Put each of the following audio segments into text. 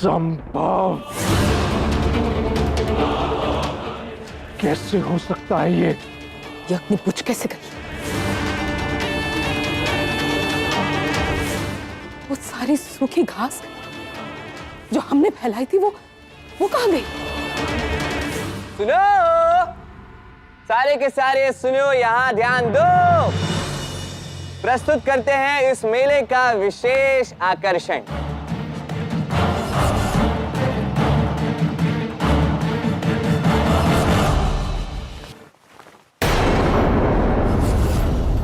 असंभव! कैसे हो सकता है ये? यज्ञ पूछ कैसे गई? वो सारी सूखी घास जो हमने फैलाई थी वो कहाँ गई? सुनो, सारे के सारे सुनो, यहाँ ध्यान दो। प्रस्तुत करते हैं इस मेले का विशेष आकर्षण।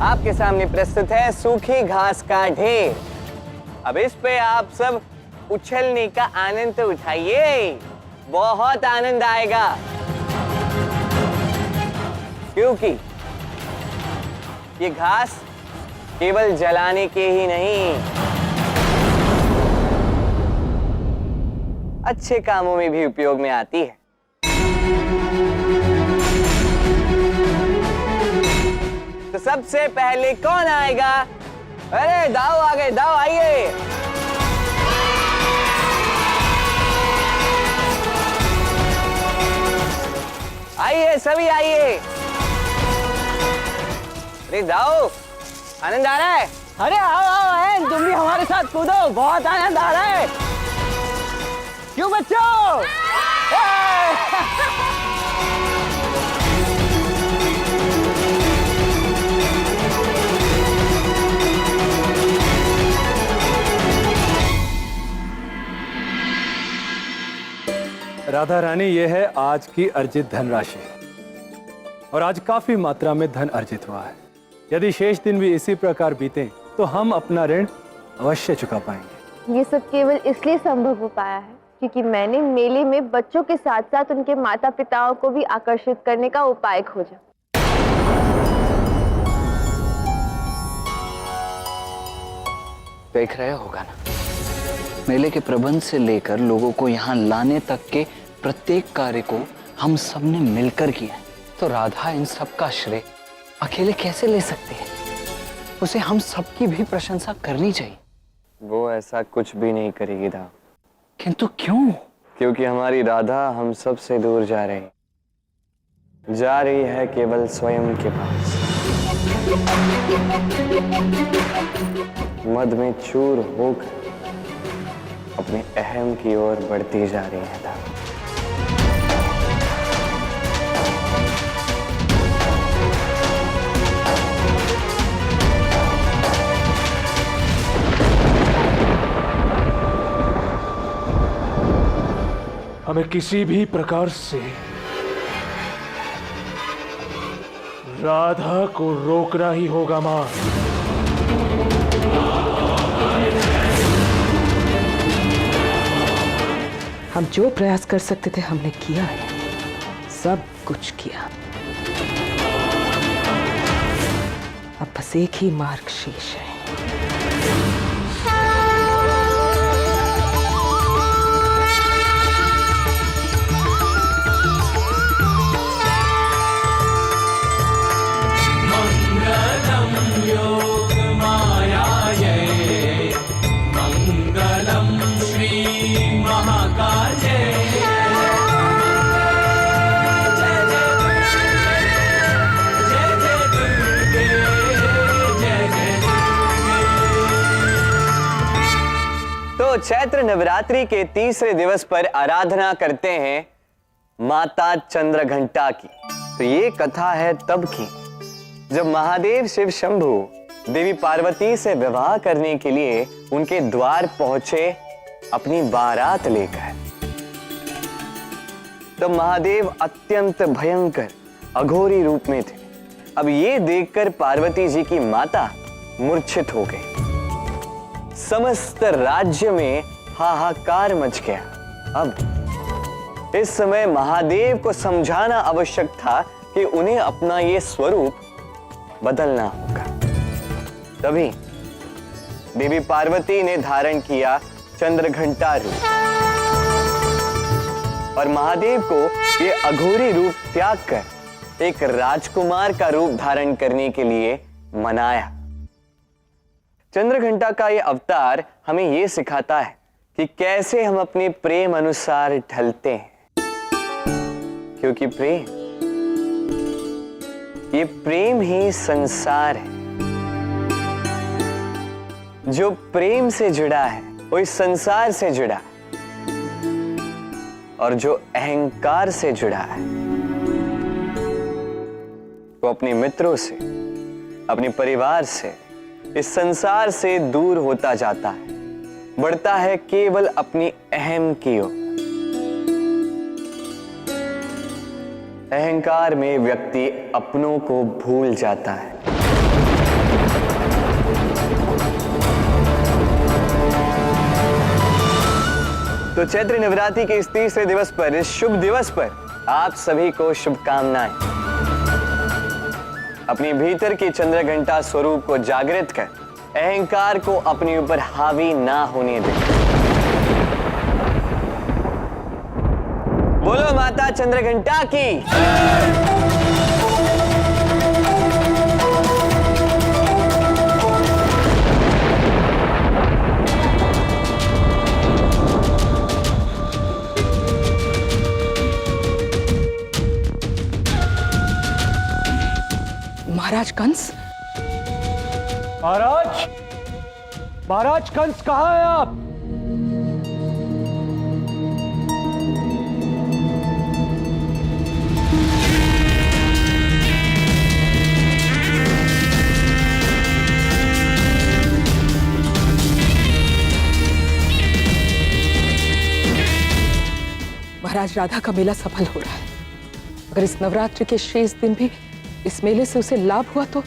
आपके सामने प्रस्तुत है सूखी घास का ढेर। अब इस पे आप सब उछलने का आनंद तो उठाइए, बहुत आनंद आएगा, क्योंकि ये घास केवल जलाने के ही नहीं, अच्छे कामों में भी उपयोग में आती है। तो सबसे पहले कौन आएगा? अरे दाऊ आ गए, दाऊ आइए। आइए सभी आइए। अरे दाऊ, आनंद आ रहा है? अरे आओ आओ, तुम भी हमारे साथ कूदो, बहुत आनंद आ रहा है। क्यों बच्चों? राधा रानी, ये है आज की अर्जित धनराशि, और आज काफी मात्रा में धन अर्जित हुआ है। यदि शेष दिन भी इसी प्रकार बीते तो हम अपना ऋण अवश्य चुका पाएंगे। ये सब केवल इसलिए संभव हो पाया है क्योंकि मैंने मेले में बच्चों के साथ साथ उनके माता पिताओं को भी आकर्षित करने का उपाय खोजा। देख रहे होगा ना, मेले के प्रबंध से लेकर लोगों को यहाँ लाने तक के प्रत्येक कार्य को हम सबने मिलकर किया है। तो राधा इन सब का श्रेय अकेले कैसे ले सकती है? उसे हम सबकी भी प्रशंसा करनी चाहिए। वो ऐसा कुछ भी नहीं करेगी दाऊ। किंतु क्यों? क्योंकि हमारी राधा हम सब से दूर जा रही है केवल स्वयं के पास। मद में चूर होकर अपने अहम की ओर बढ़ती जा रही है दाऊ। हमें किसी भी प्रकार से राधा को रोकना ही होगा मां। हम जो प्रयास कर सकते थे हमने किया है, सब कुछ किया। अब बस एक ही मार्ग शेष है। तो चैत्र नवरात्रि के तीसरे दिवस पर आराधना करते हैं माता चंद्रघंटा की। तो ये कथा है तब की जब महादेव शिव शंभु देवी पार्वती से विवाह करने के लिए उनके द्वार पहुंचे अपनी बारात लेकर। तब महादेव अत्यंत भयंकर अघोरी रूप में थे। अब ये देखकर पार्वती जी की माता मूर्छित हो गई। समस्त राज्य में हाहाकार मच गया। अब इस समय महादेव को समझाना आवश्यक था कि उन्हें अपना ये स्वरूप बदलना होगा। तभी देवी पार्वती ने धारण किया चंद्रघंटा रूप और महादेव को ये अघोरी रूप त्याग कर एक राजकुमार का रूप धारण करने के लिए मनाया। चंद्रघंटा का ये अवतार हमें ये सिखाता है कि कैसे हम अपने प्रेम अनुसार ढलते हैं, क्योंकि ये प्रेम ही संसार है। जो प्रेम से जुड़ा है वो इस संसार से जुड़ा है, और जो अहंकार से जुड़ा है वो अपने मित्रों से, अपने परिवार से, इस संसार से दूर होता जाता है, बढ़ता है केवल अपनी अहम की ओर। अहंकार में व्यक्ति अपनों को भूल जाता है। तो चैत्र नवरात्रि के इस तीसरे दिवस पर, इस शुभ दिवस पर आप सभी को शुभकामनाएं। अपनी भीतर की चंद्रघंटा स्वरूप को जागृत कर अहंकार को अपने ऊपर हावी ना होने दें। बोलो माता चंद्रघंटा की। महाराज कंस, महाराज, महाराज कंस कहाँ है आप? महाराज राधा का मेला सफल हो रहा है। अगर इस नवरात्रि के शेष दिन भी इस मेले से उसे लाभ हुआ तो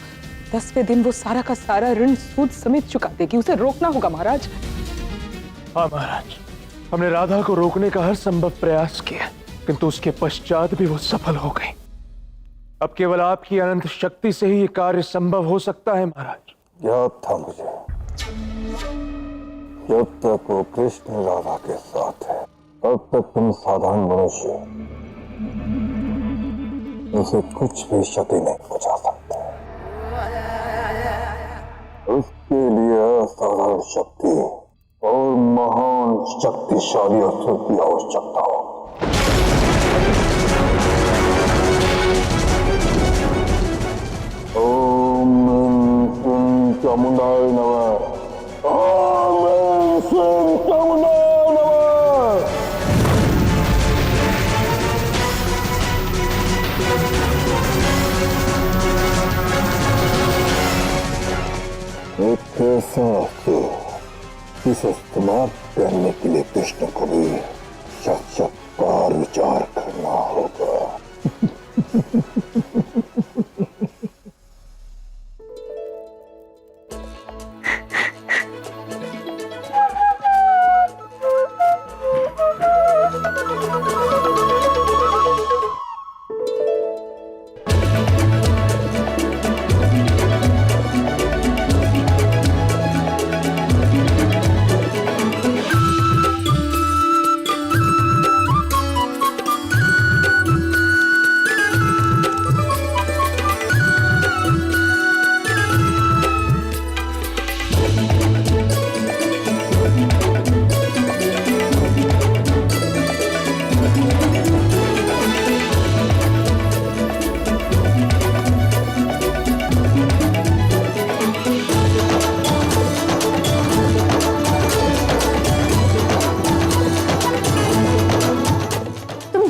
10वें दिन वो सारा का सारा ऋण सूद समेत चुका देगी। उसे रोकना होगा महाराज। हाँ महाराज, हमने राधा को रोकने का हर संभव प्रयास किया, किंतु उसके पश्चात भी वो सफल हो गई। अब केवल आपकी अनंत शक्ति से ही ये कार्य संभव हो सकता है महाराज। याद था मुझे, जब तक वो कृष्ण राधा के साथ है तब तक तुम साधारण मनुष्य उसे कुछ भी क्षति नहीं पहुंचा सकते। उसके लिए असाधारण शक्ति और महान शक्तिशाली अस्त्र की आवश्यकता हो। ओम ह्रीं चामुंडाय नमः। ओम ह्रीं चामुंडाय नमः। एक ऐसा अस्त्र जिसे इस्तेमाल करने के लिए कृष्ण को भी शत बार विचार करना होगा।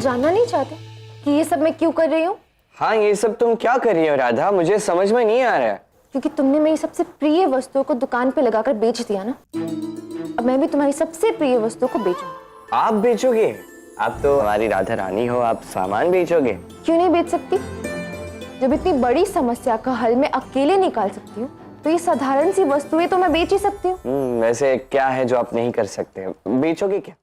जानना नहीं चाहते कि ये सब मैं क्यों कर रही हूँ? हाँ, ये सब तुम क्या कर रही हो राधा? मुझे समझ में नहीं आ रहा है। क्योंकि तुमने मेरी सबसे प्रिय वस्तुओं को दुकान पे लगाकर बेच दिया ना, अब मैं भी तुम्हारी सबसे प्रिय वस्तुओं को बेचूंगी। आप बेचोगे? आप तो हमारी राधा रानी हो, आप सामान बेचोगे? क्यों नहीं बेच सकती? जब इतनी बड़ी समस्या का हल मैं अकेले निकाल सकती हूँ तो ये साधारण सी वस्तुएं तो मैं बेच ही सकती हूँ। वैसे क्या है जो आप नहीं कर सकते? बेचोगे क्या?